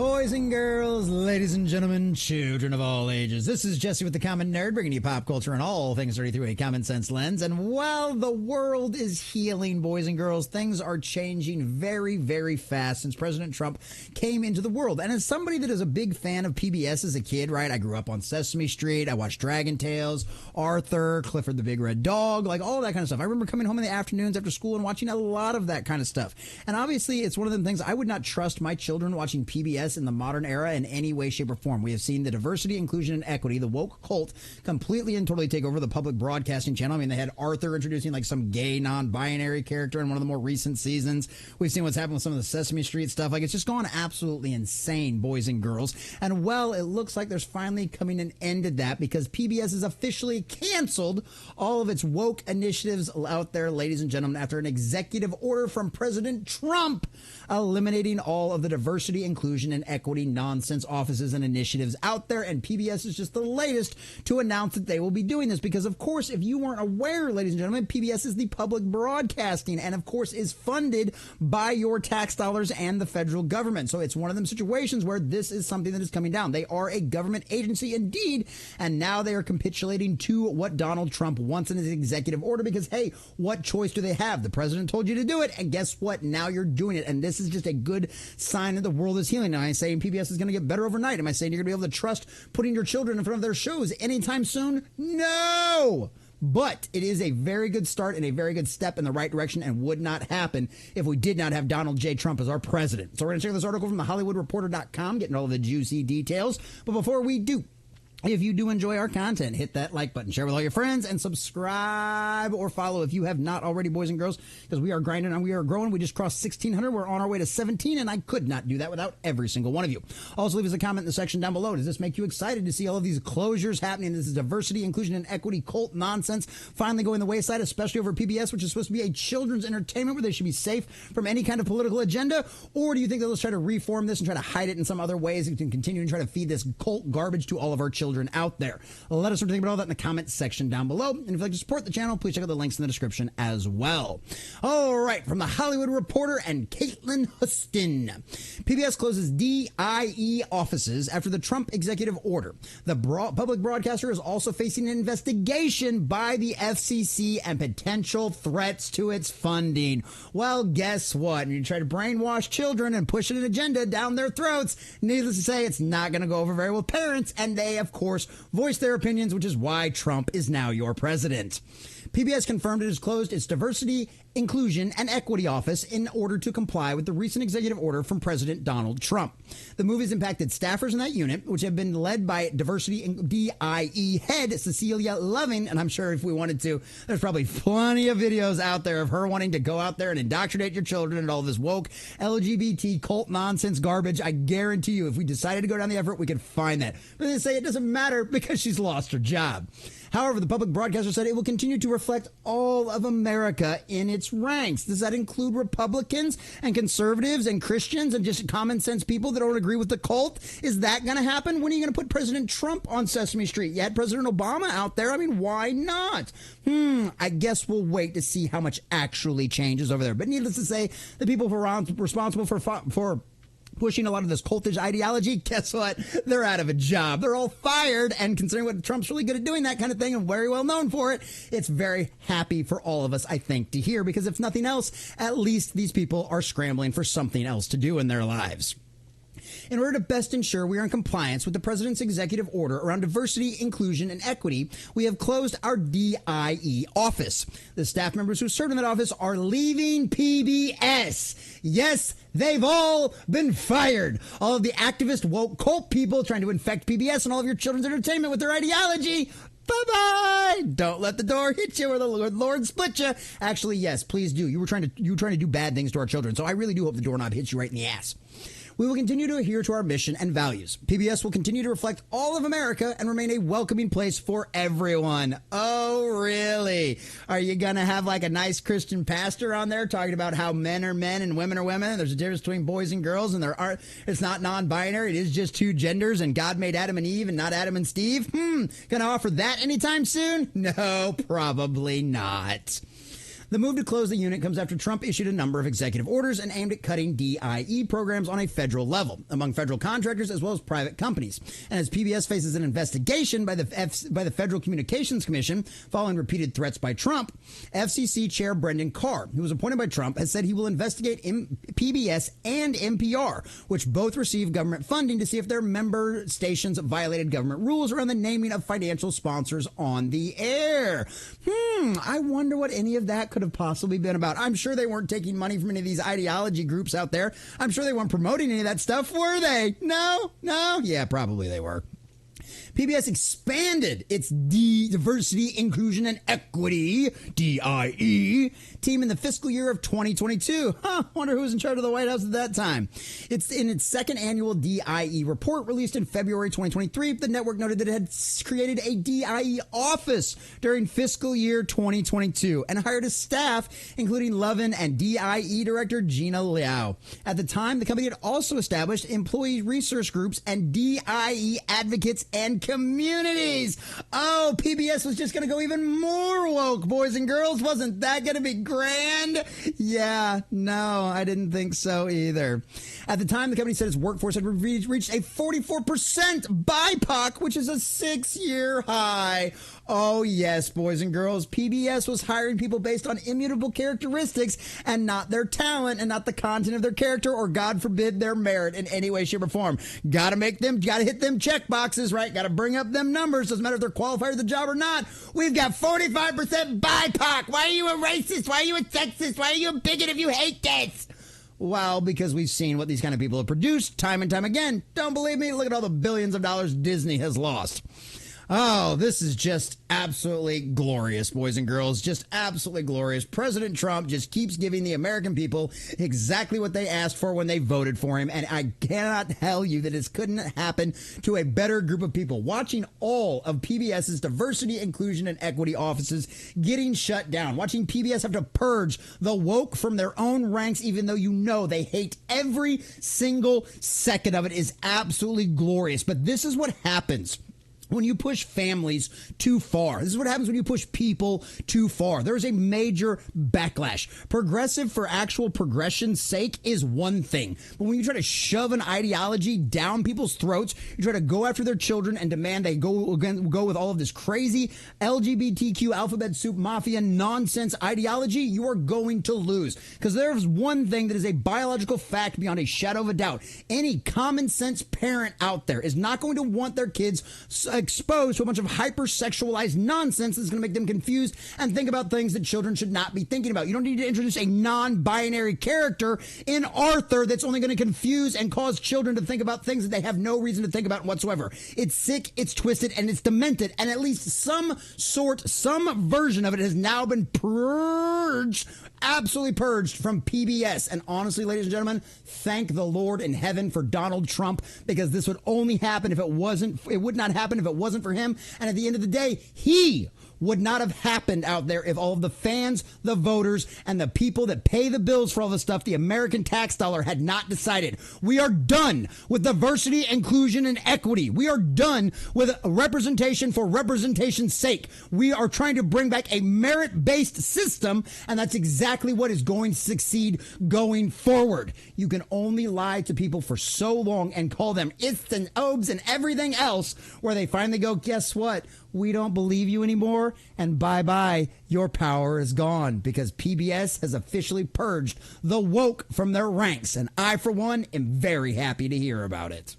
Boys and girls, ladies and gentlemen, children of all ages. This is Jesse with the Common Nerd, bringing you pop culture and all things dirty through a common sense lens. And while the world is healing, boys and girls, things are changing very, very fast since President Trump came into the world. And as somebody that is a big fan of PBS as a kid, right? I grew up on Sesame Street. I watched Dragon Tales, Arthur, Clifford the Big Red Dog, like all that kind of stuff. I remember coming home in the afternoons after school and watching a lot of that kind of stuff. And obviously, it's one of the things I would not trust my children watching PBS in the modern era in any way, shape, or form. We have seen the diversity, inclusion, and equity, the woke cult, completely and totally take over the public broadcasting channel. I mean, they had Arthur introducing like some gay, non-binary character in one of the more recent seasons. We've seen what's happened with some of the Sesame Street stuff. Like, it's just gone absolutely insane, boys and girls. And, well, it looks like there's finally coming an end to that because PBS has officially canceled all of its woke initiatives out there, ladies and gentlemen, after an executive order from President Trump eliminating all of the diversity, inclusion, and equity nonsense offices and initiatives out there. And PBS is just the latest to announce that they will be doing this because, of course, if you weren't aware, ladies and gentlemen, PBS is the public broadcasting and, of course, is funded by your tax dollars and the federal government. So it's one of them situations where this is something that is coming down. They are a government agency indeed, and now they are capitulating to what Donald Trump wants in his executive order because, hey, what choice do they have? The president told you to do it, and guess what? Now you're doing it, and this is just a good sign that the world is healing. Am I saying PBS is going to get better overnight? Am I saying you're going to be able to trust putting your children in front of their shows anytime soon? No! But it is a very good start and a very good step in the right direction and would not happen if we did not have Donald J. Trump as our president. So we're going to check this article from thehollywoodreporter.com, getting all of the juicy details. But before we do, if you do enjoy our content, hit that like button, share with all your friends, and subscribe or follow if you have not already, boys and girls, because we are grinding and we are growing. We just crossed 1,600. We're on our way to 17, and I could not do that without every single one of you. Also, leave us a comment in the section down below. Does this make you excited to see all of these closures happening? This is diversity, inclusion, and equity cult nonsense finally going the wayside, especially over PBS, which is supposed to be a children's entertainment where they should be safe from any kind of political agenda? Or do you think they'll just try to reform this and try to hide it in some other ways and can continue and try to feed this cult garbage to all of our children out there? Let us know what you think about all that in the comments section down below. And if you'd like to support the channel, please check out the links in the description as well. All right, from the Hollywood Reporter and Caitlin Huston. PBS closes DIE offices after the Trump executive order. The public broadcaster is also facing an investigation by the FCC and potential threats to its funding. Well, guess what? When you try to brainwash children and push an agenda down their throats, needless to say, it's not going to go over very well with parents, and they, of course, voice their opinions, which is why Trump is now your president. PBS confirmed it has closed its diversity, inclusion, and equity office in order to comply with the recent executive order from President Donald Trump. The move has impacted staffers in that unit, which have been led by diversity and DIE head Cecilia Loving, and I'm sure if we wanted to, there's probably plenty of videos out there of her wanting to go out there and indoctrinate your children and all this woke LGBT cult nonsense garbage. I guarantee you, if we decided to go down the effort, we could find that. But they say it doesn't matter because she's lost her job. However, the public broadcaster said it will continue to reflect all of America in its ranks. Does that include Republicans and conservatives and Christians and just common sense people that don't agree with the cult? Is that going to happen? When are you going to put President Trump on Sesame Street? You had President Obama out there. I mean, why not? I guess we'll wait to see how much actually changes over there. But needless to say, the people who are responsible for pushing a lot of this cultish ideology, guess what? They're out of a job. They're all fired, and considering what Trump's really good at doing that kind of thing and very well known for it, it's very happy for all of us, I think, to hear, because if nothing else, at least these people are scrambling for something else to do in their lives. In order to best ensure we are in compliance with the president's executive order around diversity, inclusion, and equity, we have closed our DIE office. The staff members who served in that office are leaving PBS. Yes, they've all been fired. All of the activist woke cult people trying to infect PBS and all of your children's entertainment with their ideology. Bye-bye. Don't let the door hit you or the Lord split you. Actually, yes, please do. You were trying to do bad things to our children, so I really do hope the doorknob hits you right in the ass. We will continue to adhere to our mission and values. PBS will continue to reflect all of America and remain a welcoming place for everyone. Oh, really? Are you going to have like a nice Christian pastor on there talking about how men are men and women are women? And there's a difference between boys and girls, and it's not non-binary. It is just two genders, and God made Adam and Eve and not Adam and Steve. Going to offer that anytime soon? No, probably not. The move to close the unit comes after Trump issued a number of executive orders and aimed at cutting DIE programs on a federal level, among federal contractors as well as private companies. And as PBS faces an investigation by the Federal Communications Commission following repeated threats by Trump, FCC Chair Brendan Carr, who was appointed by Trump, has said he will investigate PBS and NPR, which both receive government funding, to see if their member stations violated government rules around the naming of financial sponsors on the air. I wonder what any of that could have possibly been about. I'm sure they weren't taking money from any of these ideology groups out there. I'm sure they weren't promoting any of that stuff, were they? No? Yeah, probably they were. PBS expanded its Diversity, Inclusion, and Equity, DIE, team in the fiscal year of 2022. Wonder who was in charge of the White House at that time. It's in its second annual DIE report released in February 2023. The network noted that it had created a DIE office during fiscal year 2022 and hired a staff, including Lovin and DIE director Gina Liao. At the time, the company had also established employee resource groups and DIE advocates and communities. Oh, PBS was just going to go even more woke, boys and girls. Wasn't that going to be grand? Yeah, no, I didn't think so either. At the time, the company said its workforce had reached a 44% BIPOC, which is a 6-year high. Oh, yes, boys and girls. PBS was hiring people based on immutable characteristics and not their talent and not the content of their character or, God forbid, their merit in any way, shape, or form. Got to hit them check boxes, right? Got to bring up them numbers. Doesn't matter if they're qualified for the job or not. We've got 45% BIPOC. Why are you a racist? Why are you a sexist? Why are you a bigot if you hate this? Well, because we've seen what these kind of people have produced time and time again. Don't believe me? Look at all the billions of dollars Disney has lost. Oh, this is just absolutely glorious, boys and girls. Just absolutely glorious. President Trump just keeps giving the American people exactly what they asked for when they voted for him. And I cannot tell you that this couldn't happen to a better group of people. Watching all of PBS's diversity, inclusion, and equity offices getting shut down. Watching PBS have to purge the woke from their own ranks, even though you know they hate every single second of it, is absolutely glorious. But this is what happens when you push families too far. This is what happens when you push people too far. There's a major backlash. Progressive for actual progression's sake is one thing. But when you try to shove an ideology down people's throats, you try to go after their children and demand they go with all of this crazy LGBTQ alphabet soup mafia nonsense ideology, you are going to lose. Because there's one thing that is a biological fact beyond a shadow of a doubt. Any common sense parent out there is not going to want their kids exposed to a bunch of hypersexualized nonsense that's going to make them confused and think about things that children should not be thinking about. You don't need to introduce a non-binary character in Arthur that's only going to confuse and cause children to think about things that they have no reason to think about whatsoever. It's sick, it's twisted, and it's demented, and at least some version of it has now been purged, absolutely purged from PBS. And honestly, ladies and gentlemen, thank the Lord in heaven for Donald Trump, because this would only happen if it would not happen if it wasn't for him. And at the end of the day, he would not have happened out there if all of the fans, the voters, and the people that pay the bills for all this stuff, the American tax dollar, had not decided. We are done with diversity, inclusion, and equity. We are done with representation for representation's sake. We are trying to bring back a merit-based system, and that's exactly what is going to succeed going forward. You can only lie to people for so long and call them ifs and obes and everything else, where they finally go, guess what? We don't believe you anymore, and bye-bye, your power is gone, because PBS has officially purged the woke from their ranks, and I, for one, am very happy to hear about it.